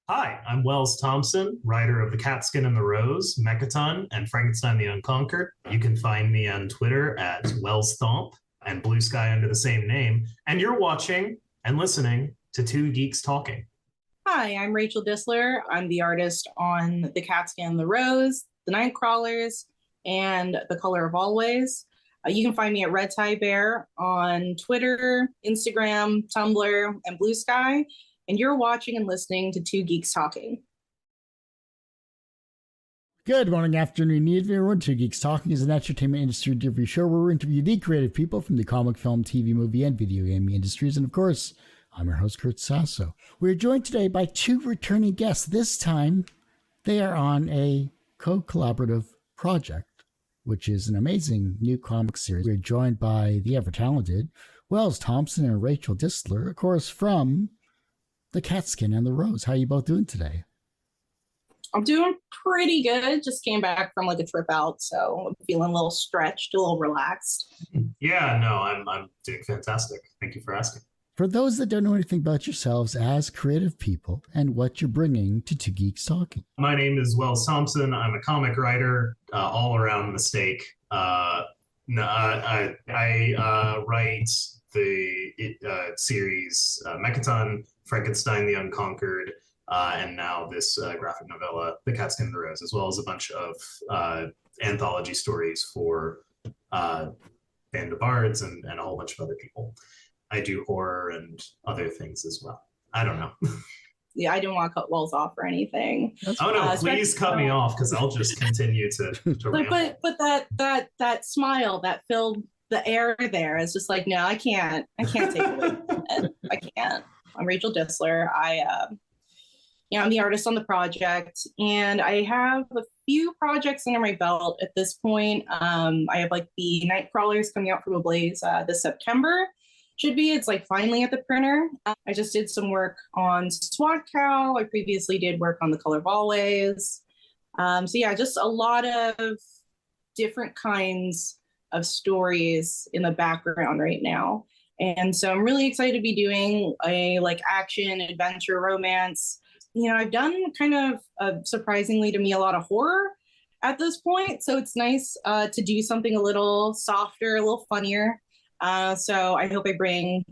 Hi, I'm Wells Thompson, writer of The Catskin and the Rose, Mechaton, and Frankenstein the Unconquered. You can find me on Twitter at Wells Thomp and Blue Sky under the same name. And you're watching and listening to Two Geeks Talking. Hi, I'm Rachel Distler. I'm the artist on The Catskin and the Rose, The Nightcrawlers, and The Color of Always. You can find me at Red Tie Bear on Twitter, Instagram, Tumblr, and Blue Sky. And you're watching and listening to Two Geeks Talking. Good morning, afternoon, evening, everyone. Two Geeks Talking is an entertainment industry review show where we interview the creative people from the comic, film, TV, movie, and video game industries. And of course, I'm your host, Kurt Sasso. We're joined today by two returning guests. This time, they are on a co-collaborative project, which is an amazing new comic series. We're joined by the ever-talented Wells Thompson and Rachel Distler, of course, from The Catskin and the Rose. How are you both doing today? I'm doing pretty good. Just came back from like a trip out, so I'm feeling a little stretched, a little relaxed. Yeah, no, I'm doing fantastic. Thank you for asking. For those that don't know anything about yourselves as creative people and what you're bringing to Two Geeks Talking. My name is Wells Thompson. I'm a comic writer, all around mistake. I write the series Mechaton, Frankenstein the Unconquered, and now this graphic novella, The Catskin and the Rose, as well as a bunch of anthology stories for Band of Bards and a whole bunch of other people. I do horror and other things as well. I don't know. Yeah, I didn't want to cut Wells off or anything. Oh no, please cut me off because I'll just continue to ramble. But that smile that filled the air there is just like, no, I can't take it away from it. I can't. I'm Rachel Distler. I'm the artist on the project, and I have a few projects under my belt at this point. I have like the Nightcrawlers coming out from Ablaze this September. It's like finally at the printer. I just did some work on SWAT Cow. I previously did work on The Color of Always. Just a lot of different kinds of stories in the background right now. And so I'm really excited to be doing a like action, adventure, romance. I've done kind of surprisingly to me a lot of horror at this point. So it's nice to do something a little softer, a little funnier. So I hope I bring,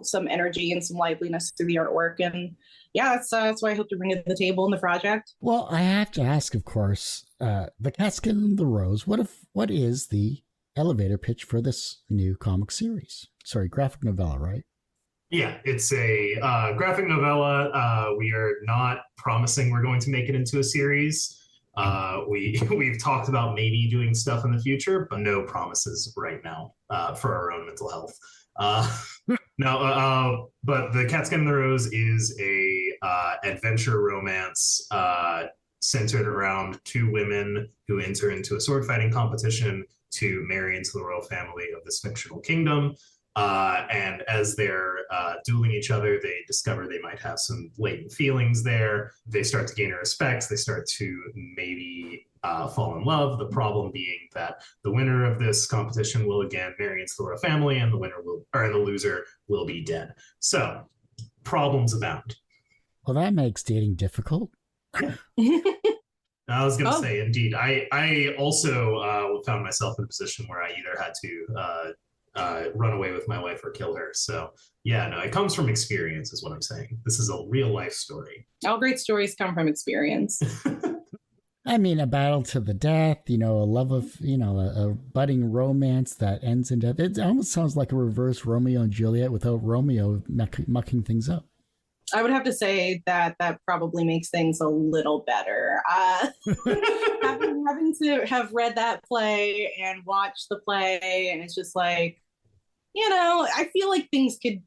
some energy and some liveliness through the artwork. And yeah, that's what I hope to bring to the table in the project. Well, I have to ask, of course, The Catskin and the Rose, what is the elevator pitch for this new comic series? Sorry, graphic novella, right? Yeah, it's a graphic novella. We are not promising we're going to make it into a series. We've talked about maybe doing stuff in the future, but no promises right now for our own mental health. But The Catskin and the Rose is a adventure romance centered around two women who enter into a sword fighting competition to marry into the royal family of this fictional kingdom. And as they're dueling each other, they discover they might have some latent feelings there. They start to gain her respect. They start to maybe fall in love. The problem being that the winner of this competition will again marry into the royal family, and the loser will be dead. So problems abound. Well, that makes dating difficult. I was going to say, indeed. I also found myself in a position where I either had to run away with my wife or kill her. So yeah, no, it comes from experience is what I'm saying. This is a real life story. All great stories come from experience. I mean, a battle to the death, a love of, a budding romance that ends in death. It almost sounds like a reverse Romeo and Juliet without Romeo mucking things up. I would have to say that probably makes things a little better. Having to have read that play and watched the play, and it's just like, I feel like things could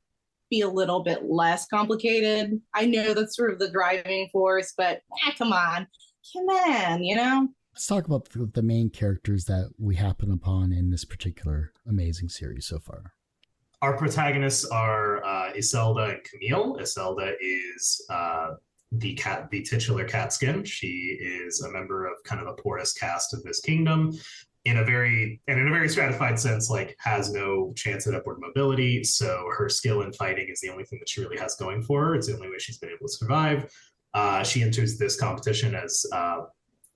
be a little bit less complicated. I know that's sort of the driving force, but come on, Let's talk about the main characters that we happen upon in this particular amazing series so far. Our protagonists are Iselda and Camille. Iselda is the titular Catskin. She is a member of kind of the poorest caste of this kingdom. In a very stratified sense, like has no chance at upward mobility. So her skill in fighting is the only thing that she really has going for her. It's the only way she's been able to survive. She enters this competition as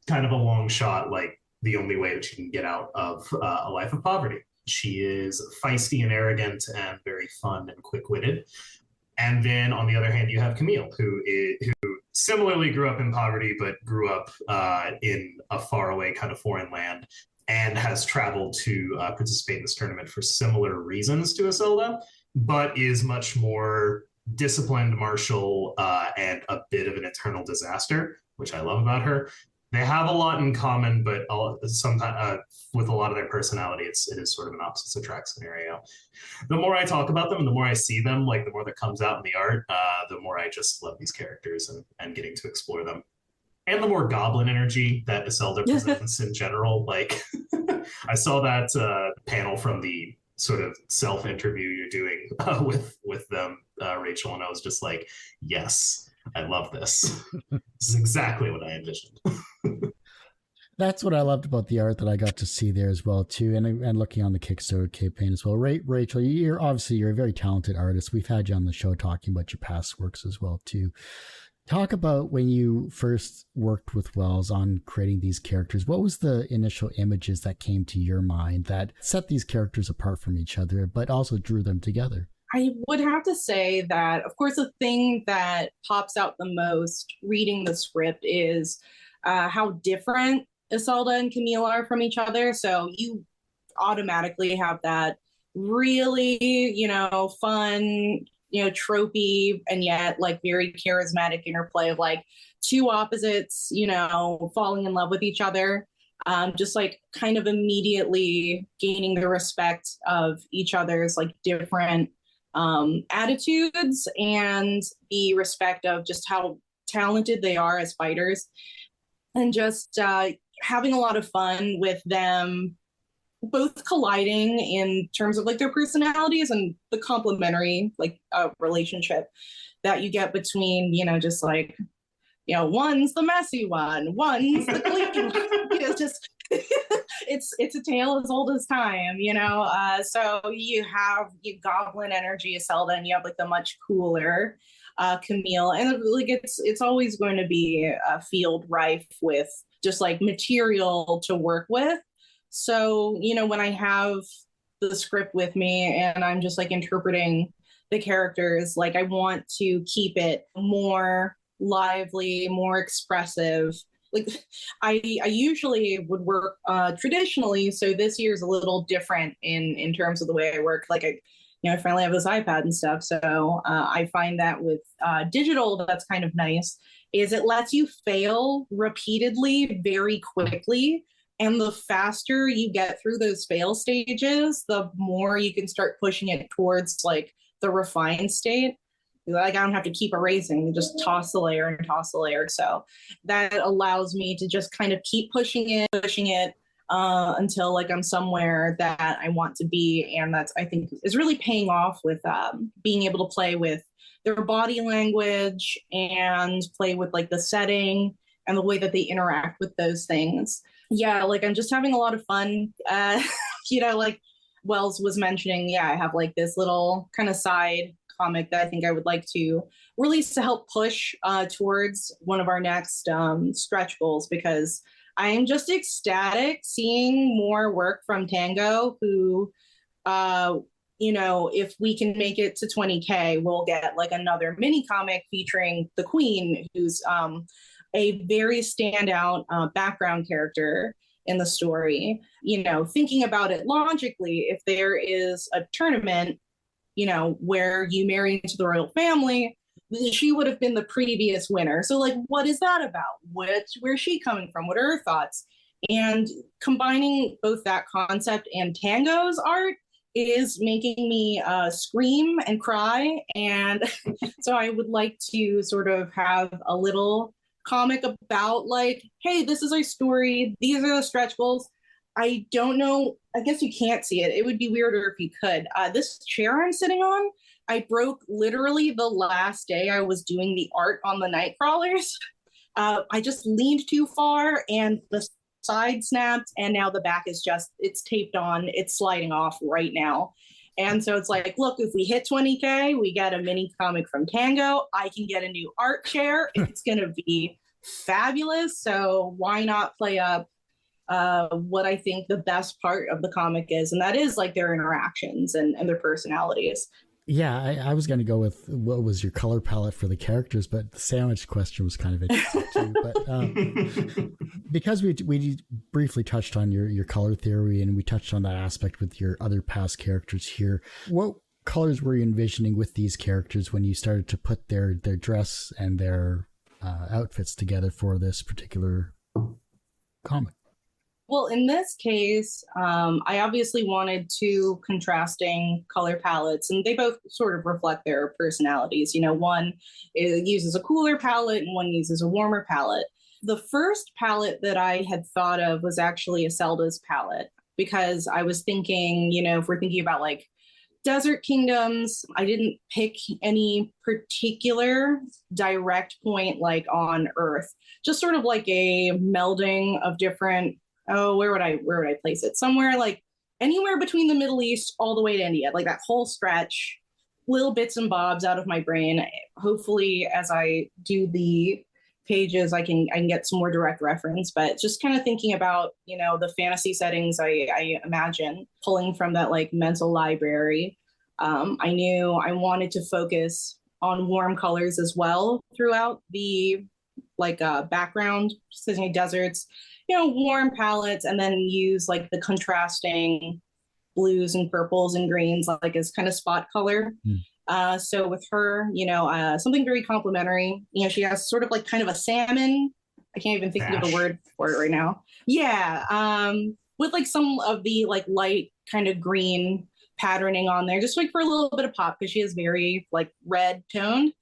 kind of a long shot, like the only way that she can get out of a life of poverty. She is feisty and arrogant and very fun and quick-witted. And then on the other hand, you have Camille, who similarly grew up in poverty, but grew up in a faraway kind of foreign land and has traveled to participate in this tournament for similar reasons to Isolde, but is much more disciplined, martial, and a bit of an eternal disaster, which I love about her. They have a lot in common, but sometimes with a lot of their personality, it is sort of an opposites attract scenario. The more I talk about them and the more I see them, like the more that comes out in the art, the more I just love these characters and getting to explore them. And the more goblin energy that Isolde presents in general. Like I saw that panel from the sort of self-interview you're doing with them, Rachel, and I was just like, yes, I love this. This is exactly what I envisioned. That's what I loved about the art that I got to see there as well too, and looking on the Kickstarter campaign as well. Rachel, you're a very talented artist. We've had you on the show talking about your past works as well too. Talk about when you first worked with Wells on creating these characters. What was the initial images that came to your mind that set these characters apart from each other, but also drew them together? I would have to say that, of course, the thing that pops out the most reading the script is how different Isolde and Camille are from each other. So you automatically have that really, fun, tropey and yet like very charismatic interplay of like two opposites, falling in love with each other. Just like kind of immediately gaining the respect of each other's like different attitudes and the respect of just how talented they are as fighters, and just having a lot of fun with them both colliding in terms of like their personalities and the complementary like relationship that you get between, just like, one's the messy one, one's the clean one. It's just it's a tale as old as time, so you have goblin energy Isolde, and you have like the much cooler Camille, and like it's always going to be a field rife with just like material to work with. So, when I have the script with me and I'm just like interpreting the characters, like I want to keep it more lively, more expressive. Like I usually would work traditionally, so this year's a little different in terms of the way I work. Like I finally have this iPad and stuff, so I find that with digital, that's kind of nice. Is it lets you fail repeatedly very quickly. And the faster you get through those fail stages, the more you can start pushing it towards like the refined state. Like I don't have to keep erasing, just toss the layer and toss the layer. So that allows me to just kind of keep pushing it until like I'm somewhere that I want to be. And that's, I think, is really paying off with being able to play with their body language and play with like the setting and the way that they interact with those things. Yeah, like I'm just having a lot of fun. Like Wells was mentioning, I have like this little kind of side comic that I think I would like to release to help push towards one of our next stretch goals, because I am just ecstatic seeing more work from Tango, who, if we can make it to 20K, we'll get like another mini comic featuring the Queen, who's a very standout background character in the story. Thinking about it logically, if there is a tournament, where you marry into the royal family, she would have been the previous winner. So like, what is that about? Where's she coming from? What are her thoughts? And combining both that concept and Tango's art is making me scream and cry. And so I would like to sort of have a little comic about like, hey, this is our story. These are the stretch goals. I don't know. I guess you can't see it. It would be weirder if you could. This chair I'm sitting on, I broke literally the last day I was doing the art on the Nightcrawlers. I just leaned too far and the side snapped, and now the back is it's taped on. It's sliding off right now. And so it's like, look, if we hit 20K, we get a mini comic from Tango. I can get a new art chair. It's going to be fabulous. So why not play up what I think the best part of the comic is? And that is like their interactions and their personalities. Yeah, I was going to go with what was your color palette for the characters, but the sandwich question was kind of interesting too. But because we briefly touched on your color theory and we touched on that aspect with your other past characters here, what colors were you envisioning with these characters when you started to put their dress and their outfits together for this particular comic? Well, in this case, I obviously wanted two contrasting color palettes, and they both sort of reflect their personalities. You know, one uses a cooler palette and one uses a warmer palette. The first palette that I had thought of was actually Iselda's palette, because I was thinking, you know, if we're thinking about like desert kingdoms, I didn't pick any particular direct point like on Earth, just sort of like a melding of different. Oh, where would I place it? Somewhere like anywhere between the Middle East all the way to India, like that whole stretch, little bits and bobs out of my brain. Hopefully, as I do the pages, I can get some more direct reference, but just kind of thinking about, you know, the fantasy settings I imagine, pulling from that like mental library. I knew I wanted to focus on warm colors as well throughout the like background, just deserts, you know, warm palettes, and then use like the contrasting blues and purples and greens like as kind of spot color. So with her, you know, something very complimentary. You know, she has sort of like kind of a salmon. I can't even think of the word for it right now. Yeah, with like some of the like light kind of green patterning on there, just like for a little bit of pop, because she is very like red toned.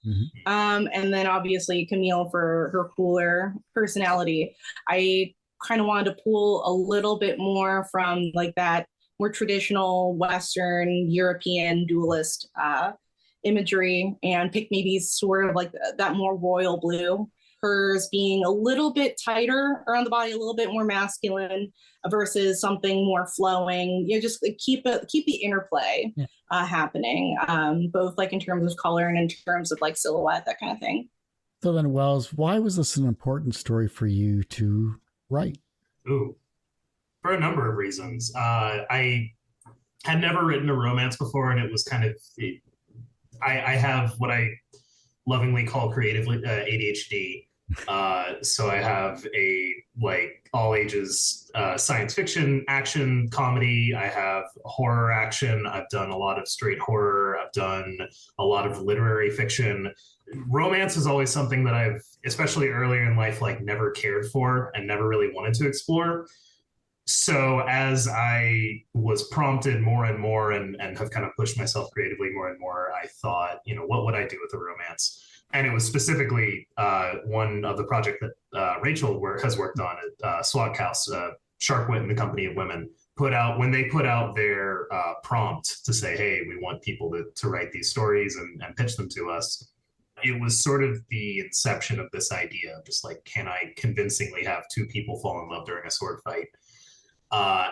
And then obviously Camille for her cooler personality. I kind of wanted to pull a little bit more from like that more traditional Western European duelist imagery and pick maybe sort of like that more royal blue. Hers being a little bit tighter around the body, a little bit more masculine versus something more flowing. You know, just keep the interplay happening, both like in terms of color and in terms of like silhouette, that kind of thing. So then, Wells, why was this an important story for you to write? Ooh, for a number of reasons. I had never written a romance before, and it was kind of, I have what I lovingly call creatively ADHD. So I have a like all ages science fiction, action, comedy. I have horror action. I've done a lot of straight horror. I've done a lot of literary fiction. Romance is always something that I've, especially earlier in life, like never cared for and never really wanted to explore. So as I was prompted more and more and have kind of pushed myself creatively more and more, I thought, you know, what would I do with a romance? And it was specifically one of the project that Rachel has worked on at SWAT House, Sharkwit and the Company of Women, put out their prompt to say, hey, we want people to write these stories and pitch them to us. It was sort of the inception of this idea, just like, can I convincingly have two people fall in love during a sword fight?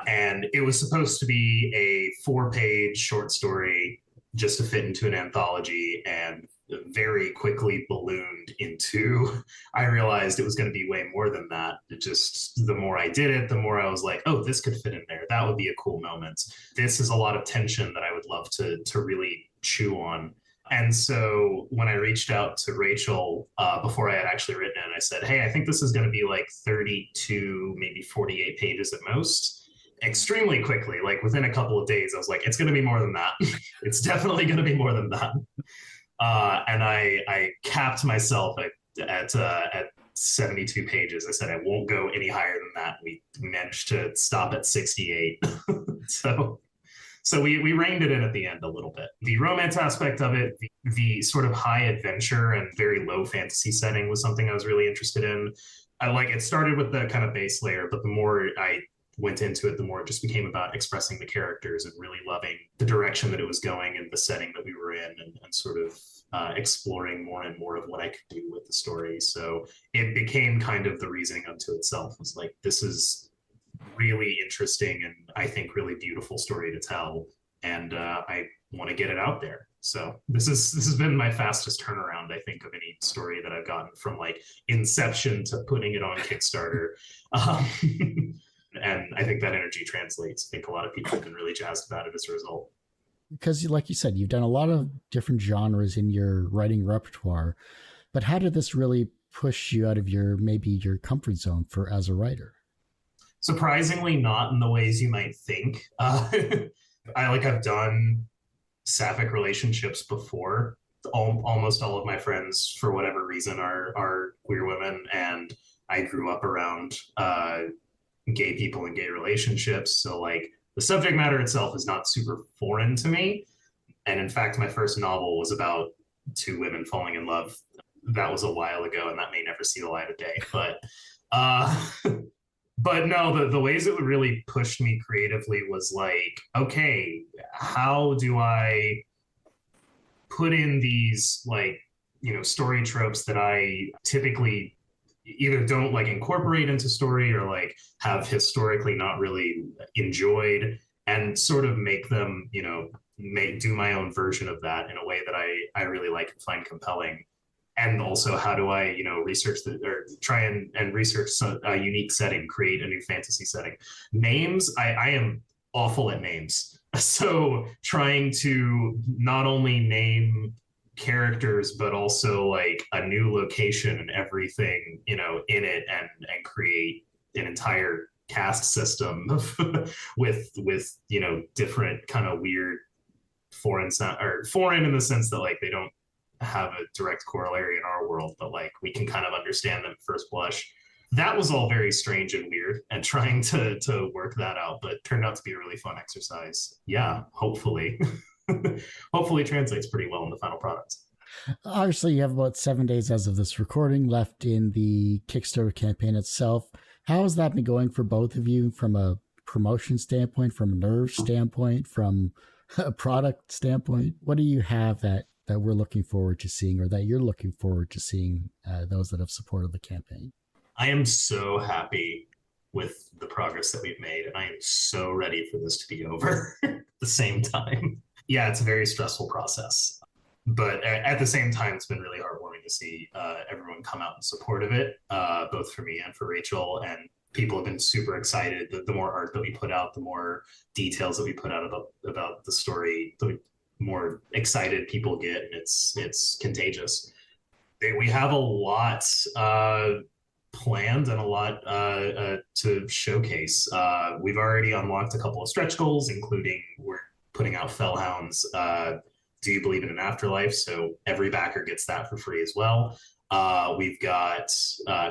And it was supposed to be a 4-page short story just to fit into an anthology, and very quickly ballooned into, I realized it was going to be way more than that. It just, the more I did it, the more I was like, oh, this could fit in there. That would be a cool moment. This is a lot of tension that I would love to really chew on. And so when I reached out to Rachel before I had actually written it, I said, hey, I think this is going to be like 32, maybe 48 pages at most. Extremely quickly, like within a couple of days, I was like, it's going to be more than that. It's definitely going to be more than that. And I capped myself at 72 pages. I said I won't go any higher than that. We managed to stop at 68. So we reined it in at the end a little bit. The romance aspect of it, the sort of high adventure and very low fantasy setting was something I was really interested in. It started with the kind of base layer, but the more I went into it, the more it just became about expressing the characters and really loving the direction that it was going and the setting that we were in, and sort of exploring more and more of what I could do with the story. So it became kind of the reasoning unto itself. It was like, this is really interesting and I think really beautiful story to tell. and I want to get it out there. So this has been my fastest turnaround, I think, of any story that I've gotten, from like inception to putting it on Kickstarter. Um, and I think that energy translates. I think a lot of people have been really jazzed about it as a result. Because, like you said, you've done a lot of different genres in your writing repertoire, but how did this really push you out of your comfort zone for as a writer? Surprisingly, not in the ways you might think. I've done sapphic relationships before. Almost all of my friends, for whatever reason, are queer women, and I grew up around gay people and gay relationships. So like the subject matter itself is not super foreign to me. And in fact, my first novel was about two women falling in love. That was a while ago, and that may never see the light of day. But no, the ways it really pushed me creatively was like, okay, how do I put in these story tropes that I typically either don't like incorporate into story, or like have historically not really enjoyed, and sort of make them, do my own version of that in a way that I really like and find compelling. And also, how do I, research or try and research a unique setting, create a new fantasy setting. Names, I am awful at names. So trying to not only name characters, but also like a new location and everything, in it, and create an entire cast system with different kind of weird foreign sound, or foreign in the sense that like they don't have a direct corollary in our world, but like we can kind of understand them at first blush. That was all very strange and weird, and trying to work that out, but turned out to be a really fun exercise. Yeah, hopefully. Hopefully translates pretty well in the final product. Obviously, you have about 7 days as of this recording left in the Kickstarter campaign itself. How has that been going for both of you, from a promotion standpoint, from a nerve standpoint, from a product standpoint? What do you have that we're looking forward to seeing, or that you're looking forward to seeing, those that have supported the campaign? I am so happy with the progress that we've made, and I am so ready for this to be over at the same time. Yeah, it's a very stressful process, but at the same time, it's been really heartwarming to see everyone come out in support of it, both for me and for Rachel. And people have been super excited. The more art that we put out, the more details that we put out about the story, the more excited people get, and it's contagious. We have a lot planned and a lot to showcase. We've already unlocked a couple of stretch goals, including we're putting out Fellhound's Do You Believe in an Afterlife? So every backer gets that for free as well. We've got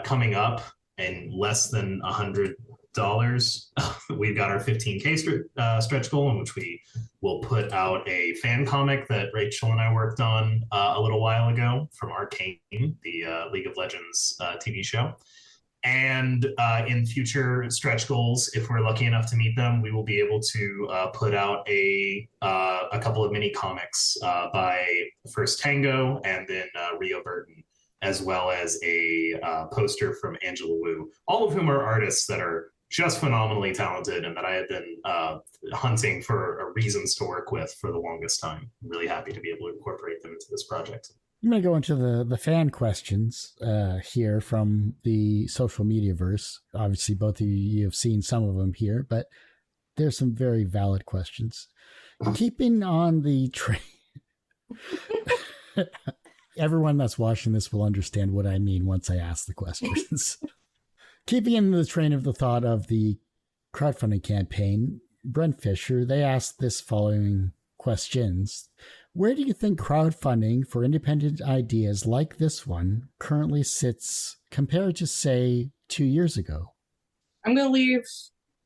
coming up in less than $100, we've got our 15K stretch goal, in which we will put out a fan comic that Rachel and I worked on a little while ago from Arcane, the League of Legends TV show. And in future stretch goals, if we're lucky enough to meet them, we will be able to put out a couple of mini comics by first Tango and then Rio Burton, as well as a poster from Angela Wu, all of whom are artists that are just phenomenally talented and that I have been hunting for reasons to work with for the longest time. I'm really happy to be able to incorporate them into this project. I'm going to go into the fan questions here from the social media verse. Obviously, both of you have seen some of them here, but there's some very valid questions. Keeping on the train... Everyone that's watching this will understand what I mean once I ask the questions. Keeping in the train of the thought of the crowdfunding campaign, Brent Fisher, they asked this following questions. Where do you think crowdfunding for independent ideas like this one currently sits compared to, say, 2 years ago? I'm going to leave,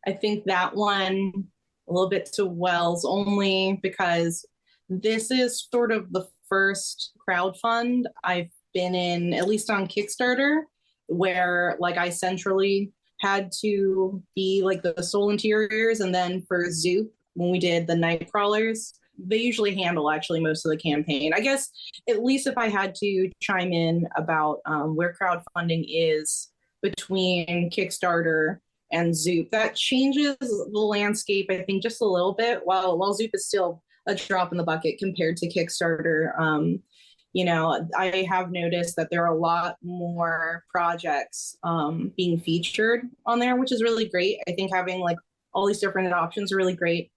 I think, that one a little bit to Wells, only because this is sort of the first crowdfund I've been in, at least on Kickstarter, where like I centrally had to be like the sole interiors. And then for Zoop, when we did the night crawlers, they usually handle actually most of the campaign. I guess at least if I had to chime in about where crowdfunding is between Kickstarter and Zoop. That changes the landscape, I think, just a little bit. While Zoop is still a drop in the bucket compared to Kickstarter, I have noticed that there are a lot more projects being featured on there, which is really great. I think having like all these different options are really great.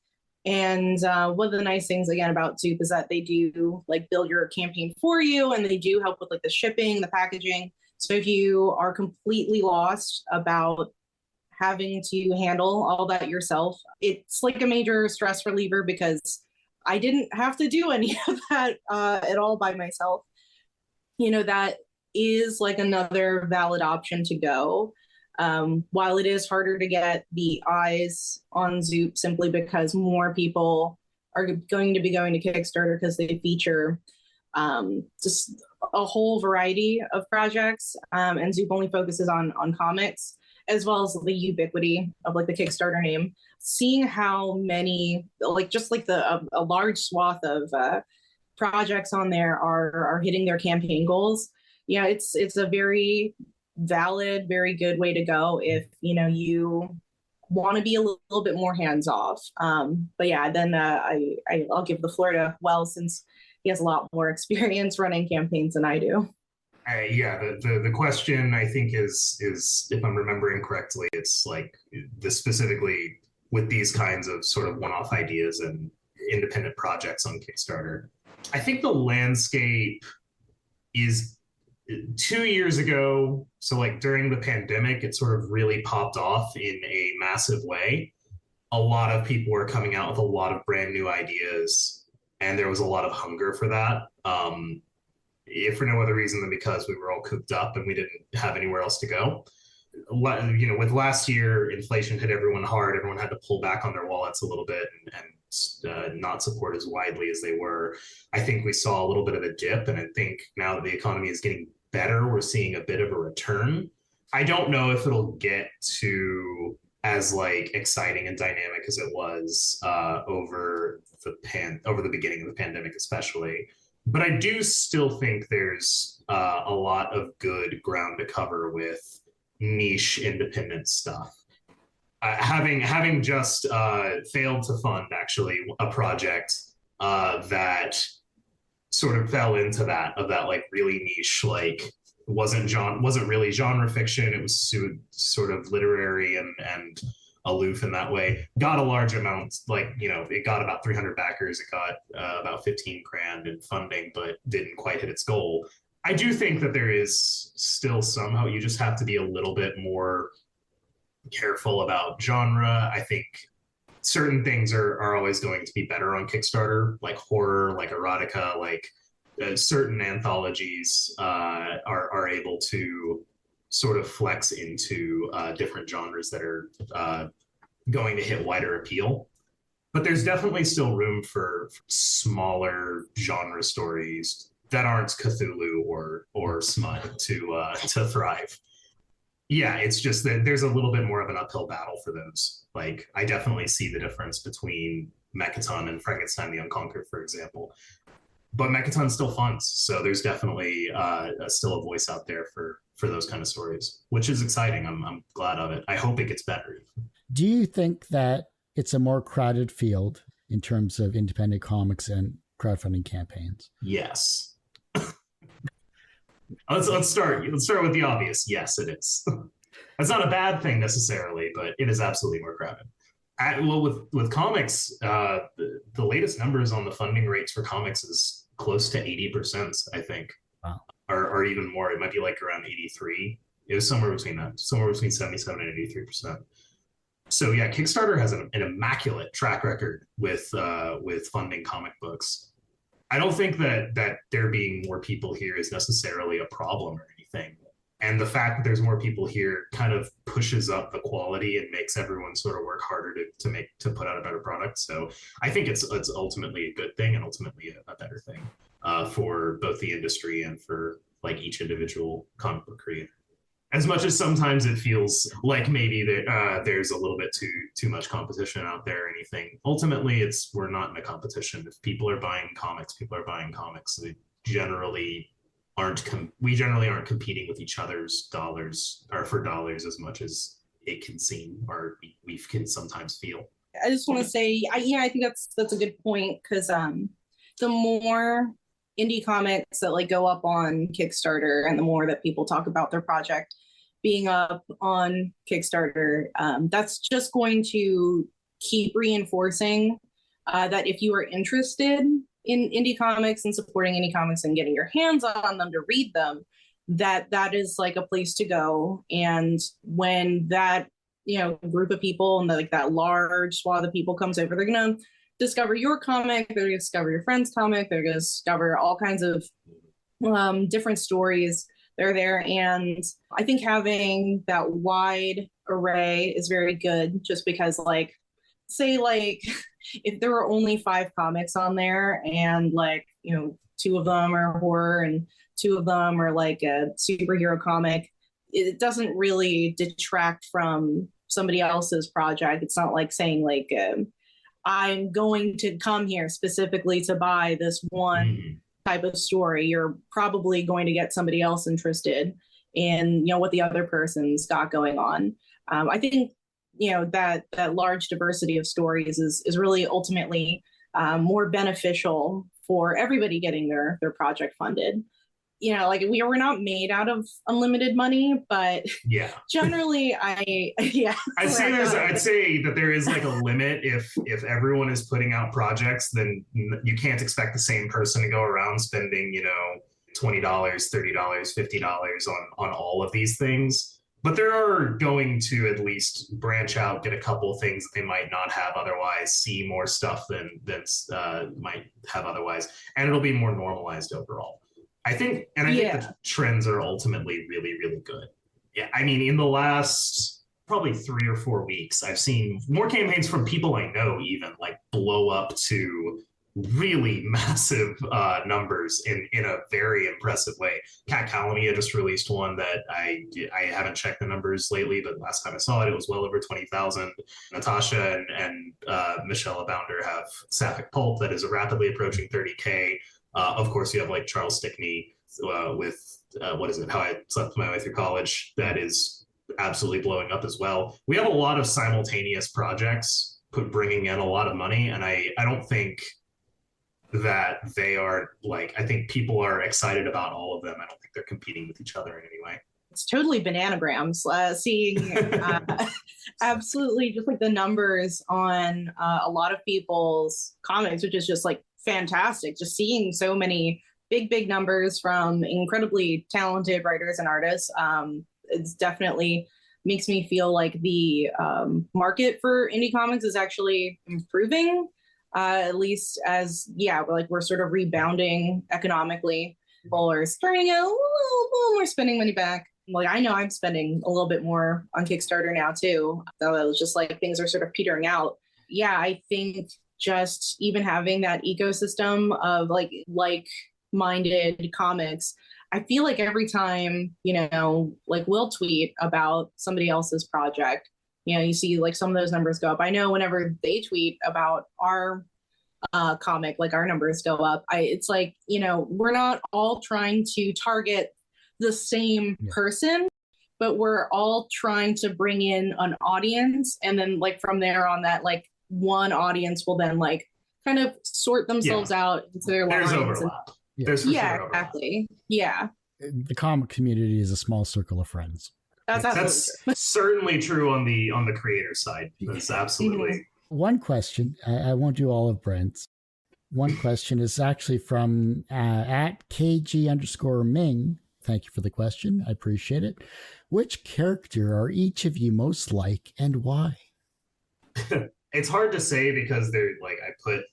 And one of the nice things again about Zoop is that they do like build your campaign for you, and they do help with like the shipping, the packaging. So if you are completely lost about having to handle all that yourself, it's like a major stress reliever, because I didn't have to do any of that at all by myself. That is like another valid option to go. While it is harder to get the eyes on Zoop simply because more people are going to be going to Kickstarter because they feature just a whole variety of projects, and Zoop only focuses on comics, as well as the ubiquity of like the Kickstarter name. Seeing how many, like just like a large swath of projects on there are hitting their campaign goals. Yeah, it's a very valid, very good way to go if you want to be a little bit more hands off. But yeah, then I'll give the floor to Wells, since he has a lot more experience running campaigns than I do. The question I think is if I'm remembering correctly, it's like this specifically with these kinds of sort of one-off ideas and independent projects on Kickstarter. I think the landscape is 2 years ago. So like during the pandemic, it sort of really popped off in a massive way. A lot of people were coming out with a lot of brand new ideas, and there was a lot of hunger for that. If for no other reason than because we were all cooped up and we didn't have anywhere else to go. With last year, inflation hit everyone hard. Everyone had to pull back on their wallets a little bit and not support as widely as they were. I think we saw a little bit of a dip, and I think now that the economy is getting better, we're seeing a bit of a return. I don't know if it'll get to as like exciting and dynamic as it was over the beginning of the pandemic, especially. But I do still think there's a lot of good ground to cover with niche independent stuff. Having just failed to fund actually a project that sort of fell into that like really niche, like wasn't really genre fiction. It was sort of literary and aloof in that way. Got a large amount, like it got about 300 backers. It got about 15 grand in funding, but didn't quite hit its goal. I do think that there is still somehow you just have to be a little bit more careful about genre. I think certain things are always going to be better on Kickstarter, like horror, like erotica, like certain anthologies are able to sort of flex into different genres that are going to hit wider appeal. But there's definitely still room for smaller genre stories that aren't Cthulhu or smut to thrive. Yeah, it's just that there's a little bit more of an uphill battle for those. Like, I definitely see the difference between Mechaton and Frankenstein the Unconquered, for example. But Mechaton still funds, so there's definitely still a voice out there for those kind of stories, which is exciting. I'm glad of it. I hope it gets better. Do you think that it's a more crowded field in terms of independent comics and crowdfunding campaigns? Yes. Let's start with the obvious. Yes, it is. That's not a bad thing necessarily, but it is absolutely more crowded. With comics, the latest numbers on the funding rates for comics is close to 80%, I think. Wow. Or even more. It might be like around 83. It was somewhere between 77 and 83%. So yeah, Kickstarter has an immaculate track record with funding comic books. I don't think that there being more people here is necessarily a problem or anything. And the fact that there's more people here kind of pushes up the quality and makes everyone sort of work harder to put out a better product. So I think it's ultimately a good thing and ultimately a better thing for both the industry and for like each individual comic book creator. As much as sometimes it feels like maybe there's a little bit too much competition out there or anything, ultimately we're not in a competition. If people are buying comics, people are buying comics. We generally aren't competing with each other's dollars or for dollars as much as it can seem, or we can sometimes feel. I just want to say, I think that's a good point, because the more indie comics that like go up on Kickstarter, and the more that people talk about their project being up on Kickstarter, that's just going to keep reinforcing that if you are interested in indie comics and supporting indie comics and getting your hands on them to read them, that is like a place to go. And when that group of people and like that large swath of people comes over, they're gonna discover your comic, they're gonna discover your friend's comic, they're gonna discover all kinds of different stories that are there. And I think having that wide array is very good, just because like, say like if there were only 5 comics on there, and like 2 of them are horror and 2 of them are like a superhero comic, it doesn't really detract from somebody else's project. It's not like saying like I'm going to come here specifically to buy this one type of story. You're probably going to get somebody else interested in what the other person's got going on. I think that large diversity of stories is really ultimately more beneficial for everybody getting their project funded. Like we're not made out of unlimited money, but generally I'd say that there is like a limit. If everyone is putting out projects, then you can't expect the same person to go around spending $20, $30, $50 on all of these things. But there are going to at least branch out, get a couple of things that they might not have otherwise, see more stuff than might have otherwise, and it'll be more normalized overall. I think the trends are ultimately really, really good. Yeah, I mean, in the last probably 3 or 4 weeks, I've seen more campaigns from people I know even like blow up to really massive numbers in a very impressive way. Cat Calamia just released one that I haven't checked the numbers lately, but last time I saw it, it was well over 20,000. Natasha and Michelle Abounder have Sapphic Pulp that is rapidly approaching 30K. Of course, you have like Charles Stickney with what is it? How I Slept My Way Through College. That is absolutely blowing up as well. We have a lot of simultaneous projects bringing in a lot of money, and I don't think that they are like, I think people are excited about all of them. I don't think they're competing with each other in any way. It's totally bananagrams, seeing absolutely just like the numbers on a lot of people's comics, which is just like fantastic. Just seeing so many big numbers from incredibly talented writers and artists. It's definitely makes me feel like the market for indie comics is actually improving, at least as we're sort of rebounding economically. People are starting a little more spending money back. Like I know I'm spending a little bit more on Kickstarter now too, though it was just like things are sort of petering out. Yeah, I think just even having that ecosystem of like-minded comics, I feel like every time, like we'll tweet about somebody else's project, you see like some of those numbers go up. I know whenever they tweet about our comic, like our numbers go up. It's like, we're not all trying to target the same person, but we're all trying to bring in an audience. And then like from there on, that like one audience will then like kind of sort themselves out into their lines. There's overlap. There's exactly. Yeah. The comic community is a small circle of friends. That's certainly true on the creator side. That's absolutely. One question, I won't do all of Brent's. One question is actually from at KG_Ming. Thank you for the question. I appreciate it. Which character are each of you most like and why? It's hard to say because they're like, I put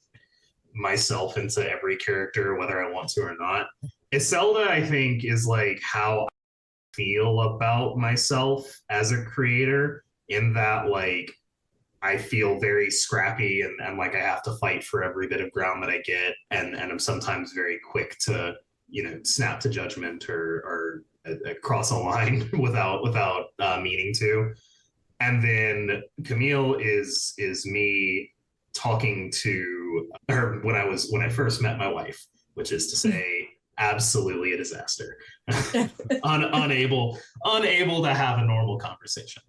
myself into every character, whether I want to or not. Iselda, I think, is like how I feel about myself as a creator, in that like I feel very scrappy and like I have to fight for every bit of ground that I get, and I'm sometimes very quick to snap to judgment or cross a line without meaning to. And then Camille is me talking to her when I first met my wife, which is to say, absolutely a disaster. Unable to have a normal conversation.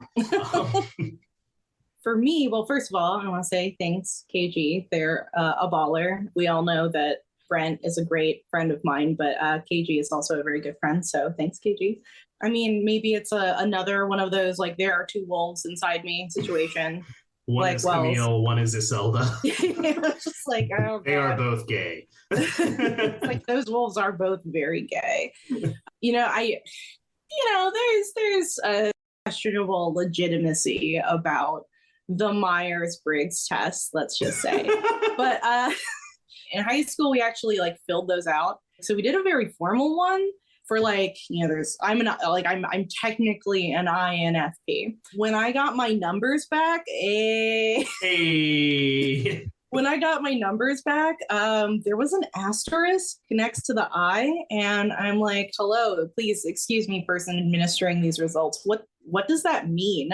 For me, well, first of all, I want to say thanks, KG. They're a baller. We all know that Brent is a great friend of mine, but KG is also a very good friend. So thanks, KG. I mean, maybe it's another one of those, like, there are two wolves inside me situation. One like is Camille, one is Iselda. It's just like, oh, they are both gay. It's like those wolves are both very gay. There's a questionable legitimacy about the Myers-Briggs test, let's just say. But in high school, we actually like filled those out. So we did a very formal one for like, I'm technically an INFP. When I got my numbers back, when I got my numbers back, there was an asterisk next to the I, and I'm like, hello, please excuse me, person administering these results. What does that mean?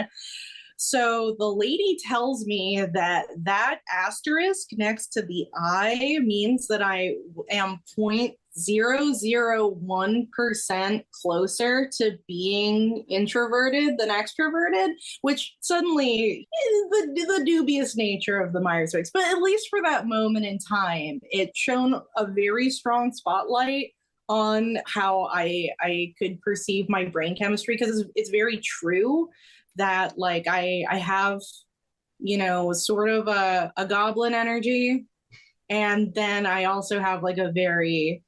So the lady tells me that asterisk next to the I means that I am 0.001% closer to being introverted than extroverted, which suddenly is the dubious nature of the Myers-Briggs. But at least for that moment in time, it shone a very strong spotlight on how I could perceive my brain chemistry, because it's very true that like I have, sort of a goblin energy. And then I also have like a very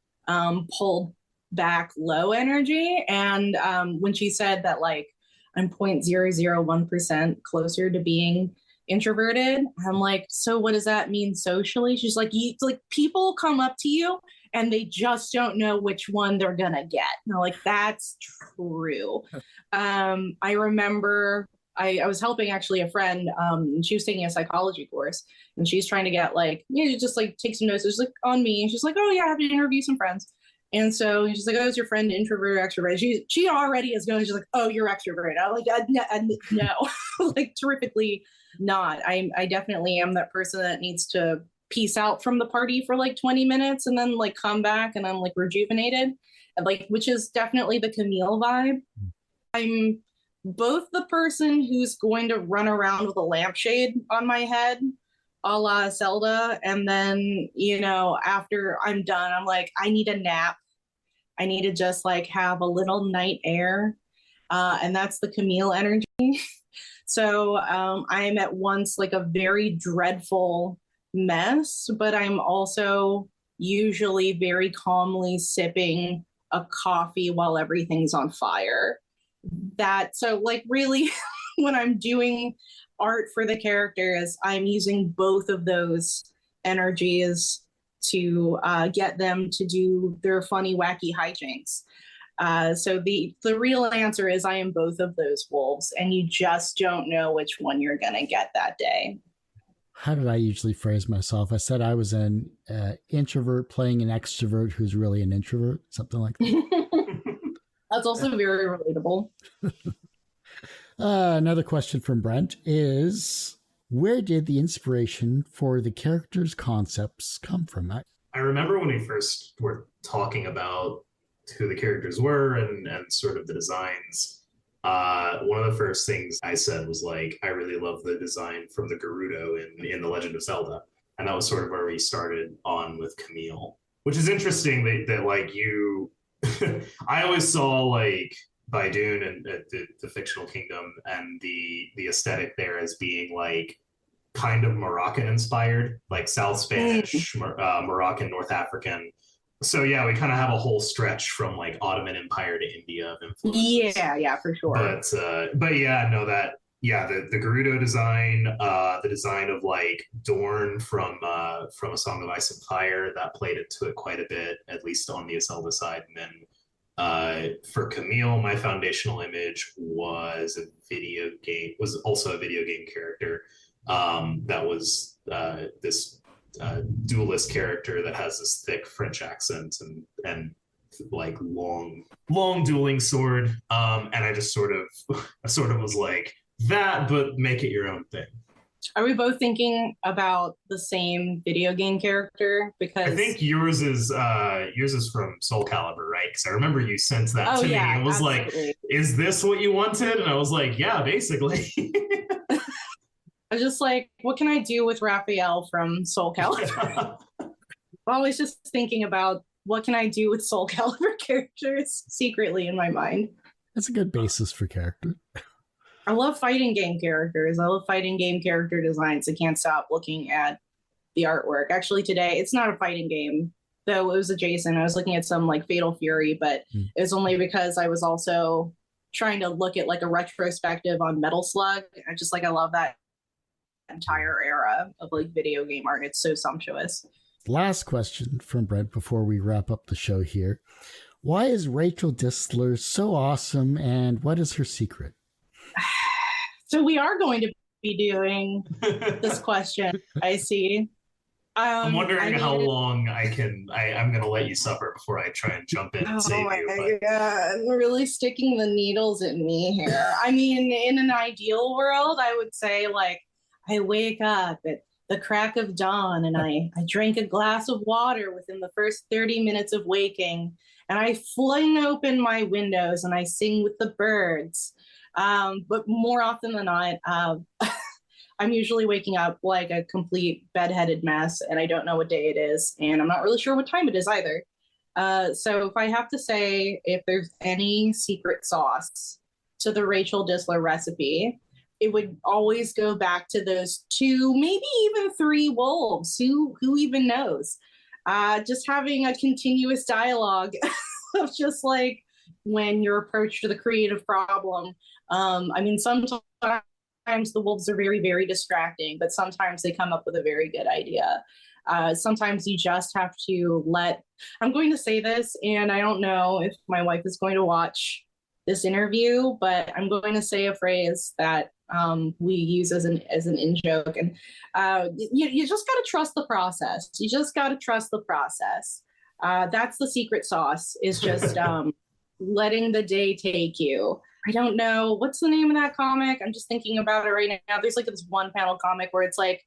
pulled back low energy. And when she said that like I'm 0.001% closer to being introverted, I'm like, so what does that mean socially? She's like, people come up to you and they just don't know which one they're gonna get. And I'm like, that's true. I remember I was helping actually a friend, and she was taking a psychology course, and she's trying to get like, just like take some notes. It's like on me. And she's like, oh yeah, I have to interview some friends. And so she's like, oh, is your friend introvert or extrovert? She already is going, she's like, oh, you're extrovert. I'm like, no, like terrifically not. I definitely am that person that needs to peace out from the party for like 20 minutes and then like come back and I'm like rejuvenated, and like, which is definitely the Camille vibe. I'm both the person who's going to run around with a lampshade on my head, a la Zelda, and then, after I'm done, I'm like, I need a nap. I need to just like have a little night air. And that's the Camille energy. So I am at once like a very dreadful mess, but I'm also usually very calmly sipping a coffee while everything's on fire. So like really when I'm doing art for the characters, I'm using both of those energies to get them to do their funny, wacky hijinks. So the real answer is I am both of those wolves, and you just don't know which one you're going to get that day. How did I usually phrase myself? I said I was an introvert playing an extrovert who's really an introvert, something like that. That's also very relatable. Another question from Brent is, where did the inspiration for the characters' concepts come from? I remember when we first were talking about who the characters were and sort of the designs. One of the first things I said was like, I really love the design from the Gerudo in The Legend of Zelda. And that was sort of where we started on with Camille, which is interesting that like you, I always saw like Baidun and the fictional kingdom and the aesthetic there as being like kind of Moroccan inspired, like South Spanish, Moroccan, North African. So yeah, we kind of have a whole stretch from like Ottoman Empire to India of influences. Yeah, for sure. But yeah, no, the Gerudo design, the design of like Dorn from A Song of Ice and Fire, that played into it quite a bit, at least on the Iselda side. And then for Camille, my foundational image was also a video game character. That was this duelist character that has this thick French accent and like long dueling sword. And I just sort of was like that, but make it your own thing. Are we both thinking about the same video game character? I Because think yours is from Soul Calibur, right? Because I remember you sent that oh to me yeah, and was absolutely. like, "Is this what you wanted?" And I was like, "Yeah, basically." I was just like, what can I do with Raphael from Soul Calibur? Always just thinking about what can I do with Soul Calibur characters secretly in my mind. That's a good basis for character. I love fighting game characters. I love fighting game character designs. I can't stop looking at the artwork. Actually, today it's not a fighting game, though it was adjacent. I was looking at some like Fatal Fury, but it was only because I was also trying to look at like a retrospective on Metal Slug. I love that entire era of like video game art. It's so sumptuous. Last question from Brent before we wrap up the show here. Why is Rachel Distler so awesome, and what is her secret? So we are going to be doing this question. I see. I'm wondering how long I'm going to let you suffer before I try and jump in and save you. But... God, really sticking the needles in me here. I mean, in an ideal world, I would say like I wake up at the crack of dawn and I drink a glass of water within the first 30 minutes of waking, and I fling open my windows and I sing with the birds. But more often than not, I'm usually waking up like a complete bedheaded mess, and I don't know what day it is, and I'm not really sure what time it is either. So if I have to say if there's any secret sauce to the Rachel Distler recipe, it would always go back to those 2, maybe even 3 wolves. Who even knows? Just having a continuous dialogue of just like when your approach to the creative problem. I mean, sometimes the wolves are very, very distracting, but sometimes they come up with a very good idea. Sometimes you just have to I'm going to say this, and I don't know if my wife is going to watch this interview, but I'm going to say a phrase that we use as an in-joke. And you just got to trust the process. You just got to trust the process. That's the secret sauce, is just letting the day take you. I don't know. What's the name of that comic? I'm just thinking about it right now. There's like this one panel comic where it's like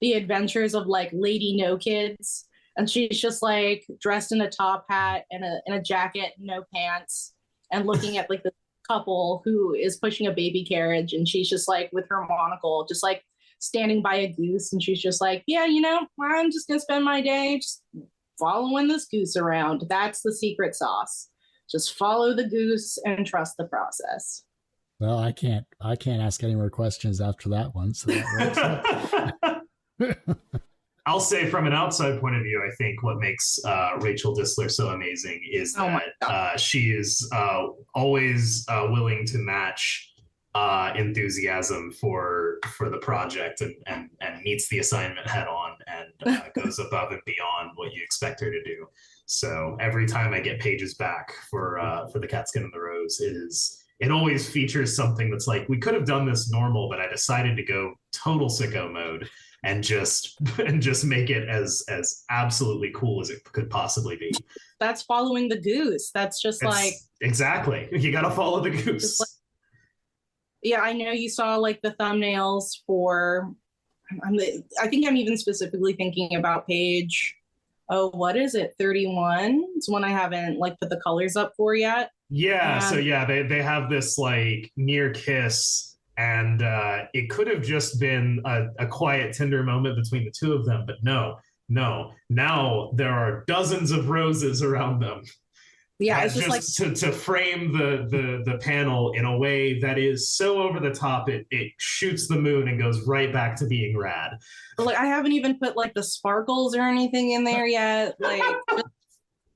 the adventures of like Lady No Kids. And she's just like dressed in a top hat and a jacket, no pants, and looking at like the couple who is pushing a baby carriage. And she's just like with her monocle, just like standing by a goose. And she's just like, yeah, I'm just going to spend my day just following this goose around. That's the secret sauce. Just follow the goose and trust the process. Well, I can't ask any more questions after that one. So that works. I'll say from an outside point of view, I think what makes Rachel Distler so amazing is that she is always willing to match enthusiasm for the project and meets the assignment head on and goes above and beyond what you expect her to do. So every time I get pages back for the Catskin and the Rose, it always features something that's like, we could have done this normal, but I decided to go total sicko mode and just make it as absolutely cool as it could possibly be. That's following the goose. That's just like exactly, you got to follow the goose. Yeah, I know you saw like the thumbnails for. I think I'm even specifically thinking about page. Oh, what is it? 31. It's one I haven't like put the colors up for yet. Yeah. So yeah, they have this like near kiss, and it could have just been a quiet, tender moment between the two of them, but no. Now there are dozens of roses around them. Yeah, it's just like to frame the panel in a way that is so over the top, it shoots the moon and goes right back to being rad. Like I haven't even put like the sparkles or anything in there yet. Like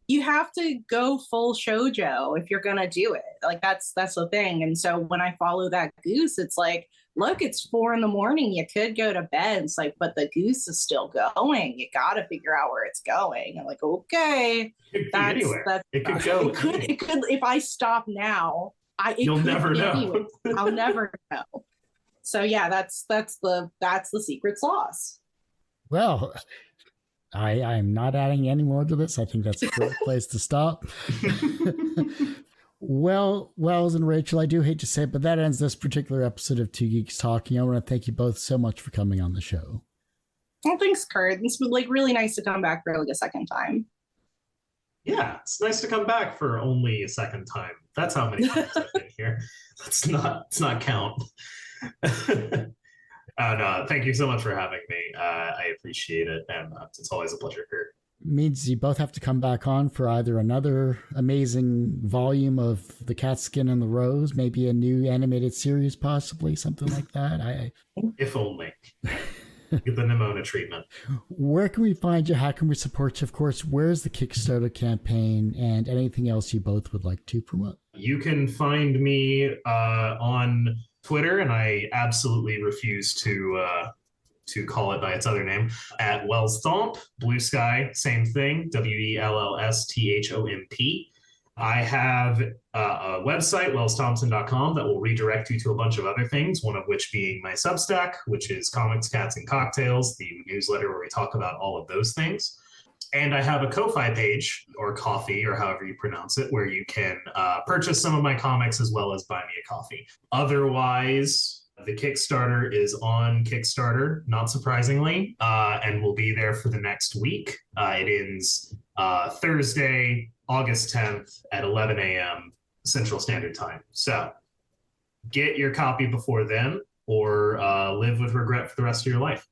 you have to go full shoujo if you're gonna do it. Like that's the thing. And so when I follow that goose, it's like, look, it's 4 a.m. You could go to bed. It's like, but the goose is still going. You got to figure out where it's going. I'm like, okay, it could go. It could. If I stop now, you'll never know. I'll never know. So yeah, that's the secret sauce. Well, I'm not adding any more to this. I think that's a great place to stop. Well, Wells and Rachel, I do hate to say it, but that ends this particular episode of Two Geeks Talking. I want to thank you both so much for coming on the show. Well, thanks, Kurt. It's like really nice to come back for like a second time. Yeah, it's nice to come back for only a second time. That's how many times I've been here. Let's not count. No, thank you so much for having me. I appreciate it, and it's always a pleasure, Kurt. Means you both have to come back on for either another amazing volume of The Catskin and the Rose, maybe a new animated series, possibly, something like that. If only. Get the Nimona treatment. Where can we find you? How can we support you? Of course, where's the Kickstarter campaign and anything else you both would like to promote? You can find me on Twitter, and I absolutely refuse to call it by its other name, at Wells Thomp. Blue Sky, same thing, WELLSTHOMP. I have a website, wellsthompson.com, that will redirect you to a bunch of other things, one of which being my Substack, which is Comics, Cats, and Cocktails, the newsletter where we talk about all of those things. And I have a Ko-Fi page, or Ko-fi, or however you pronounce it, where you can purchase some of my comics as well as buy me a coffee. Otherwise, the Kickstarter is on Kickstarter, not surprisingly, and will be there for the next week. It ends Thursday, August 10th at 11 a.m. Central Standard Time. So get your copy before then, or live with regret for the rest of your life.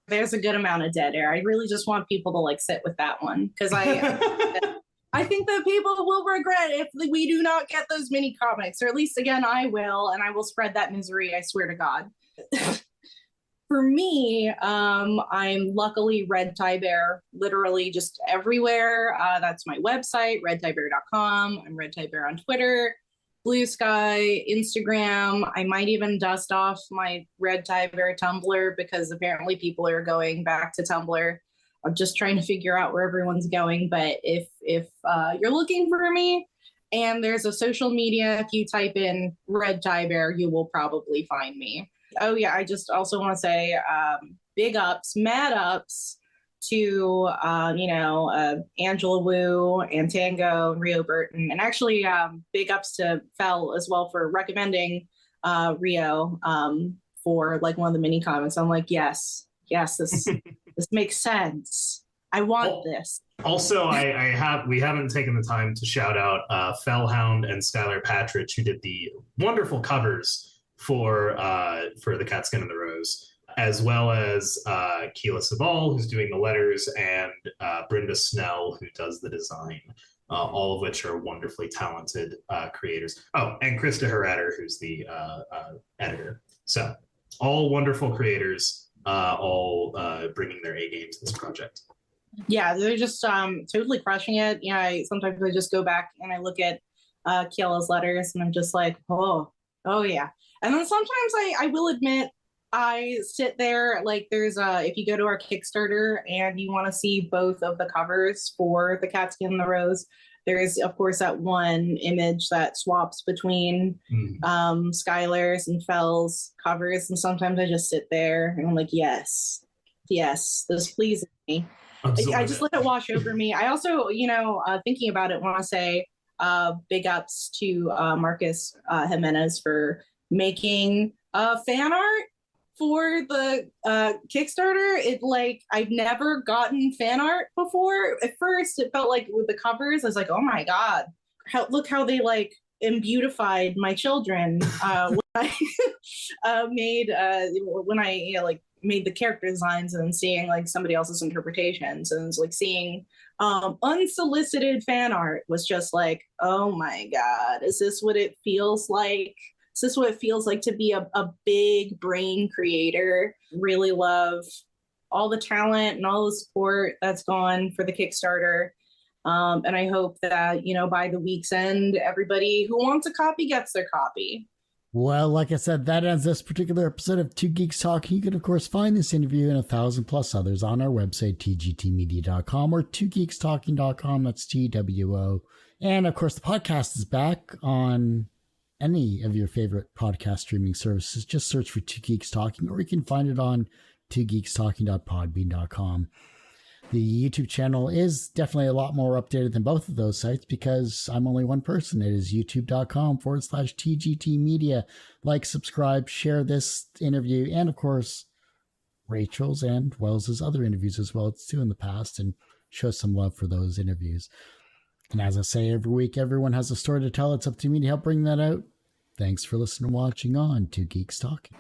There's a good amount of dead air. I really just want people to like sit with that one, because I think that people will regret if we do not get those mini comics, or at least, again, I will, and I will spread that misery, I swear to God. For me, I'm luckily Red Tie Bear, literally just everywhere. That's my website, redtiebear.com. I'm Red Tie Bear on Twitter, Blue Sky, Instagram. I might even dust off my Red Tie Bear Tumblr, because apparently people are going back to Tumblr. I'm just trying to figure out where everyone's going. But if you're looking for me and there's a social media, if you type in Red Tie Bear, you will probably find me. Oh, yeah. I just also want to say big ups, mad ups to, Angela Wu and Tango and Rio Burton. And actually big ups to Fel as well for recommending Rio for like one of the mini comics. I'm like, yes, this makes sense. I want this. Also, we haven't taken the time to shout out Fellhound and Skylar Patridge, who did the wonderful covers for the Catskin and the Rose, as well as Keela Sabal, who's doing the letters, and Brenda Snell, who does the design, all of which are wonderfully talented creators. Oh, and Krista Herrader, who's the editor. So all wonderful creators, all bringing their A games to this project. Yeah, they're just totally crushing it. Yeah, sometimes I just go back and I look at Keela's letters and I'm just like, oh yeah. And then sometimes I will admit, I sit there, like there's if you go to our Kickstarter and you want to see both of the covers for the Catskin and the Rose, there is, of course, that one image that swaps between Skylar's and Fell's covers. And sometimes I just sit there and I'm like, yes, this pleases me. I just let it wash over me. I also, thinking about it, want to say big ups to Marcus Jimenez for making fan art for the Kickstarter. I've never gotten fan art before. At first, it felt like with the covers, I was like, oh my God, look how they like beautified my children when I made the character designs and seeing like somebody else's interpretations, and it's like seeing unsolicited fan art was just like, oh my God, is this what it feels like? Is this what it feels like to be a big brain creator? Really love all the talent and all the support that's gone for the Kickstarter. And I hope that, by the week's end, everybody who wants a copy gets their copy. Well, like I said, that ends this particular episode of Two Geeks Talking. You can, of course, find this interview and 1,000+ others on our website, tgtmedia.com or twogeekstalking.com. That's TWO. And, of course, the podcast is back on any of your favorite podcast streaming services. Just search for Two Geeks Talking, or you can find it on twogeekstalking.podbean.com. The YouTube channel is definitely a lot more updated than both of those sites because I'm only one person. It is youtube.com/TGT Media. Like, subscribe, share this interview, and of course, Rachel's and Wells's other interviews as well too in the past, and show some love for those interviews. And as I say every week, everyone has a story to tell. It's up to me to help bring that out. Thanks for listening and watching on Two Geeks Talking.